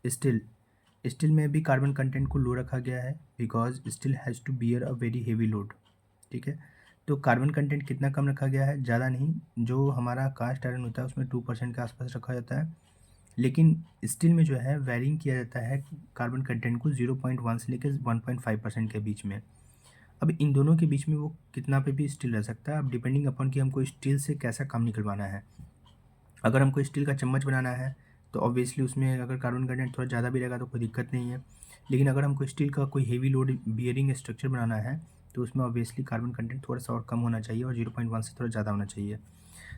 Steel steel में भी carbon content को लो रखा गया है because steel has to bear a very heavy load. ठीक है, तो कार्बन कंटेंट कितना कम रखा गया है, ज़्यादा नहीं। जो हमारा कास्ट आयरन होता है उसमें 2% के आसपास रखा जाता है, लेकिन स्टील में जो है वेरिंग किया जाता है कार्बन कंटेंट को 0.1 से लेकर 1.5% के बीच में। अब इन दोनों के बीच में वो कितना पे भी स्टील रह सकता है, अब डिपेंडिंग अपॉन कि हमको स्टील से कैसा काम निकलवाना है। अगर हमको स्टील का चम्मच बनाना है तो ऑब्वियसली उसमें अगर कार्बन कंटेंट थोड़ा ज़्यादा भी रहेगा तो कोई दिक्कत नहीं है, लेकिन अगर हमको स्टील का कोई हेवी लोड बियरिंग स्ट्रक्चर बनाना है तो उसमें ऑब्वियसली कार्बन कंटेंट थोड़ा सा और कम होना चाहिए और 0.1 से थोड़ा ज़्यादा होना चाहिए।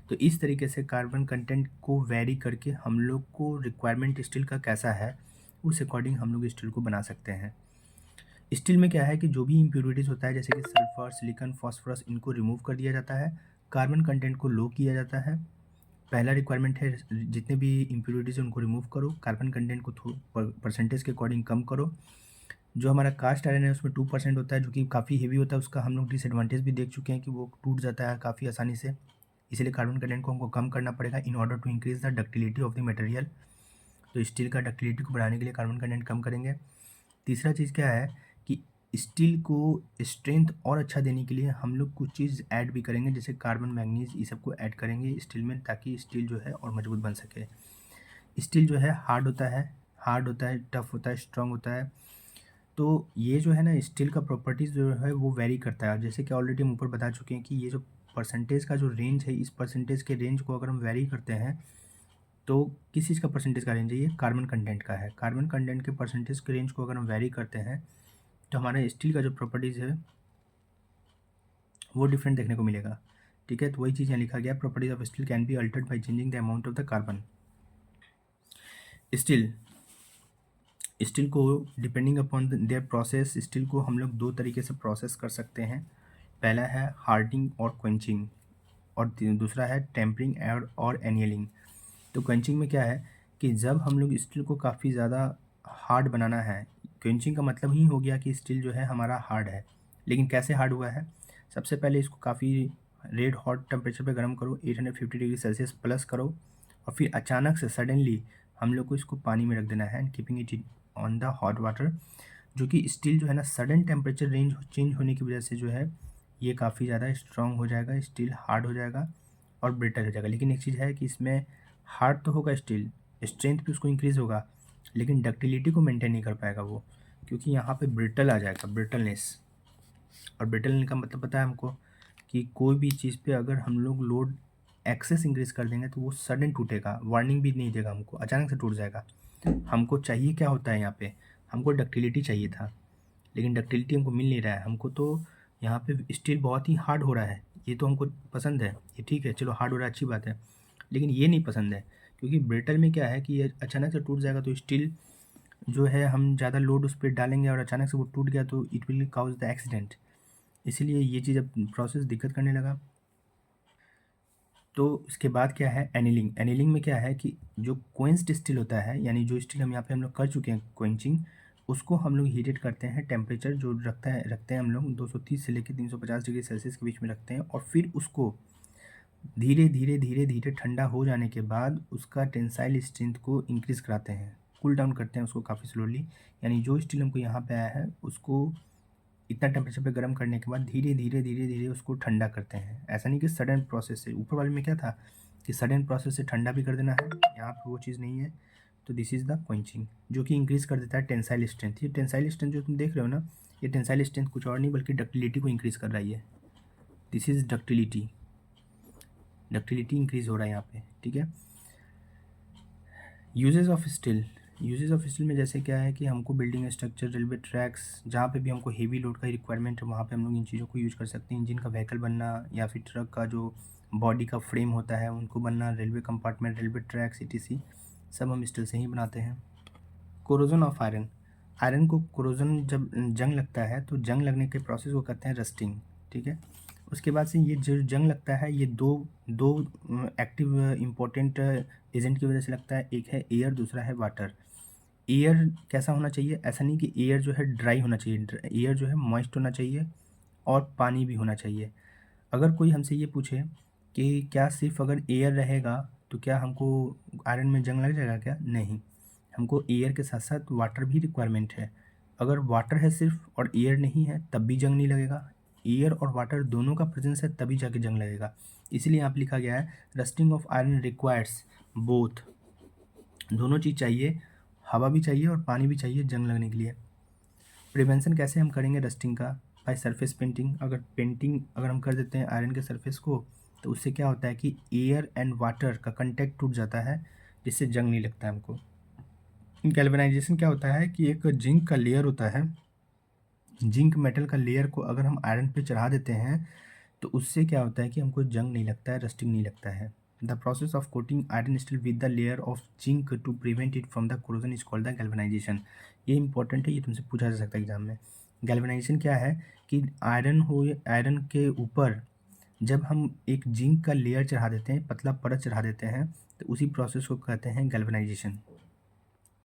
तो इस तरीके से कार्बन कंटेंट को वैरी करके हम लोग को रिक्वायरमेंट स्टील का कैसा है उस अकॉर्डिंग हम लोग स्टील को बना सकते हैं। स्टील में क्या है कि जो भी इम्प्योरिटीज़ होता है जैसे कि सल्फर, सिलिकॉन, फास्फोरस, इनको रिमूव कर दिया जाता है, कार्बन कंटेंट को लो किया जाता है। पहला रिक्वायरमेंट है जितने भी इम्प्योरिटीज़ हैं उनको रिमूव करो, कार्बन कंटेंट को परसेंटेज के अकॉर्डिंग कम करो। जो हमारा कास्ट आयरन है उसमें 2% होता है जो कि काफ़ी हेवी होता है, उसका हम लोग डिसएडवांटेज भी देख चुके हैं कि वो टूट जाता है काफ़ी आसानी से, इसलिए कार्बन कंटेंट को हमको कम करना पड़ेगा in order to increase the ductility of the material. तो स्टील का डक्टिलिटी को बढ़ाने के लिए कार्बन कंटेंट कम करेंगे। तीसरा चीज़ क्या है कि स्टील को स्ट्रेंथ और अच्छा देने के लिए हम लोग कुछ चीज़ ऐड भी करेंगे, जैसे कार्बन, मैंगनीज, ये सब को ऐड करेंगे स्टील में ताकि स्टील जो है और मजबूत बन सके। स्टील जो है हार्ड होता है, टफ होता है, स्ट्रांग होता है। तो ये जो है ना स्टील का प्रॉपर्टीज़ जो है वो वेरी करता है, जैसे कि ऑलरेडी हम ऊपर बता चुके हैं कि ये जो परसेंटेज का जो रेंज है, इस परसेंटेज के रेंज को अगर हम वेरी करते हैं तो किस चीज़ का परसेंटेज का रेंज है, ये कार्बन कंटेंट का है। कार्बन कंटेंट के परसेंटेज के रेंज को अगर हम वेरी करते हैं तो हमारा स्टील का जो प्रॉपर्टीज़ है वो डिफरेंट देखने को मिलेगा। ठीक है, तो वही चीज़ यहाँ लिखा गया, properties of steel can be altered by changing the amount of the carbon. Steel steel को depending upon their process, steel को हम लोग दो तरीके से प्रोसेस कर सकते हैं। पहला है हार्डनिंग और क्वेंचिंग, और दूसरा है टेम्परिंग और एनियलिंग। तो क्वेंचिंग में क्या है कि जब हम लोग स्टील को काफ़ी ज़्यादा हार्ड बनाना है, क्वेंचिंग का मतलब ही हो गया कि स्टील जो है हमारा हार्ड है। लेकिन कैसे हार्ड हुआ है, सबसे पहले इसको काफ़ी रेड हॉट टेम्परेचर पे गर्म करो, 850 डिग्री सेल्सियस प्लस करो, और फिर अचानक से सडनली हम लोग को इसको पानी में रख देना है and keeping it on the hot water. जो कि स्टील जो है ना सडन टेम्परेचर रेंज चेंज होने की वजह से जो है ये काफ़ी ज़्यादा स्ट्रॉन्ग हो जाएगा, स्टील हार्ड हो जाएगा और ब्रिटल हो जाएगा। लेकिन एक चीज़ है कि इसमें हार्ड तो होगा स्टील, स्ट्रेंथ भी उसको इंक्रीज़ होगा, लेकिन डक्टिलिटी को मेंटेन नहीं कर पाएगा वो, क्योंकि यहाँ पे ब्रिटल आ जाएगा, ब्रिटलनेस। और ब्रिटलनेस का मतलब पता है हमको कि कोई भी चीज़ पे अगर हम लोग लोड एक्सेस इंक्रीज़ कर देंगे तो वो सडन टूटेगा, वार्निंग भी नहीं देगा हमको, अचानक से टूट जाएगा। हमको चाहिए क्या होता है यहाँ पे, हमको डक्टिलिटी चाहिए था, लेकिन डक्टिलिटी हमको मिल नहीं रहा है। हमको तो यहाँ पे स्टील बहुत ही हार्ड हो रहा है, ये तो हमको पसंद है, ये ठीक है, चलो हार्ड हो रहा है अच्छी बात है, लेकिन ये नहीं पसंद है, क्योंकि ब्रिटल में क्या है कि ये अचानक से टूट जाएगा तो स्टील जो है हम ज़्यादा लोड उस पर डालेंगे और अचानक से वो टूट गया तो it will cause the accident. इसीलिए ये चीज़ अब प्रोसेस दिक्कत करने लगा। तो इसके बाद क्या है एनिलिंग। एनिलिंग में क्या है कि जो क्वेंच्ड स्टील होता है, यानी जो स्टील हम यहाँ पे हम लोग कर चुके हैं क्वेंचिंग, उसको हम लोग हीटेड करते हैं, टेम्परेचर जो रखते हैं हम लोग 230 से लेकर 350 डिग्री सेल्सियस के बीच में रखते हैं, और फिर उसको धीरे धीरे धीरे धीरे ठंडा हो जाने के बाद उसका टेंसाइल स्ट्रेंथ को इंक्रीज़ कराते हैं, कूल डाउन करते हैं उसको काफ़ी स्लोली। यानी जो स्टील हमको यहाँ पे आया है उसको इतना टेम्परेचर पे गर्म करने के बाद धीरे धीरे धीरे धीरे उसको ठंडा करते हैं। ऐसा नहीं कि सडन प्रोसेस से, ऊपर वाले में क्या था कि सडन प्रोसेस से ठंडा भी कर देना है, यहाँ पे वो चीज़ नहीं है। तो दिस इज़ द क्वेंचिंग, जो कि इंक्रीज़ कर देता है टेंसाइल स्ट्रेंथ। ये टेंसाइल स्ट्रेंथ जो तुम देख रहे हो ना, ये टेंसाइल स्ट्रेंथ कुछ और नहीं बल्कि डक्टिलिटी को इंक्रीज़ कर रही है। This is ductility, ductility increase हो रहा है यहाँ पे। ठीक है, uses of steel. Uses of steel में जैसे क्या है कि हमको बिल्डिंग स्ट्रक्चर, रेलवे ट्रैक्स, जहाँ पे भी हमको हेवी लोड का रिक्वायरमेंट है वहाँ पे हम लोग इन चीज़ों को यूज़ कर सकते हैं। इंजन का व्हीकल बनना या फिर ट्रक का जो बॉडी का फ्रेम होता है उनको बनना, railway compartment, railway tracks etc, सब हम स्टील से ही बनाते हैं। Corrosion of iron. आयरन को कोरोजन जब जंग लगता है तो जंग लगने के प्रोसेस को कहते हैं रस्टिंग। ठीक है, उसके बाद से ये जो जंग लगता है ये दो दो एक्टिव इम्पोर्टेंट एजेंट की वजह से लगता है, एक है एयर, दूसरा है वाटर। एयर कैसा होना चाहिए, ऐसा नहीं कि एयर जो है ड्राई होना चाहिए, एयर जो है मॉइस्ट होना चाहिए और पानी भी होना चाहिए। अगर कोई हमसे ये पूछे कि क्या सिर्फ अगर एयर रहेगा तो क्या हमको आयरन में जंग लग जाएगा, क्या नहीं, हमको एयर के साथ साथ वाटर भी रिक्वायरमेंट है। अगर वाटर है सिर्फ और एयर नहीं है तब भी जंग नहीं लगेगा। एयर और वाटर दोनों का प्रेजेंस है तभी जाके जंग लगेगा। इसीलिए यहाँ पे लिखा गया है rusting of iron requires both, दोनों चीज़ चाहिए, हवा भी चाहिए और पानी भी चाहिए जंग लगने के लिए। प्रिवेंशन कैसे हम करेंगे रस्टिंग का? By surface painting. अगर हम कर देते हैं आयरन के सरफेस को तो उससे क्या होता है कि एयर एंड वाटर का कंटेक्ट टूट जाता है, जिससे जंग नहीं लगता है हमको। गैल्वेनाइजेशन क्या होता है कि एक जिंक का लेयर होता है, जिंक मेटल का लेयर को अगर हम आयरन पे चढ़ा देते हैं तो उससे क्या होता है कि हमको जंग नहीं लगता है, रस्टिंग नहीं लगता है। The process of coating iron steel with the layer of zinc to prevent it from the corrosion is called the galvanisation. ये इंपॉर्टेंट है, ये तुमसे पूछा जा सकता है एग्जाम में। गैल्वेनाइजेशन क्या है कि आयरन के ऊपर जब हम एक जिंक का लेयर चढ़ा देते हैं, पतला परत चढ़ा देते हैं, तो उसी प्रोसेस को कहते हैं गैल्वेनाइजेशन।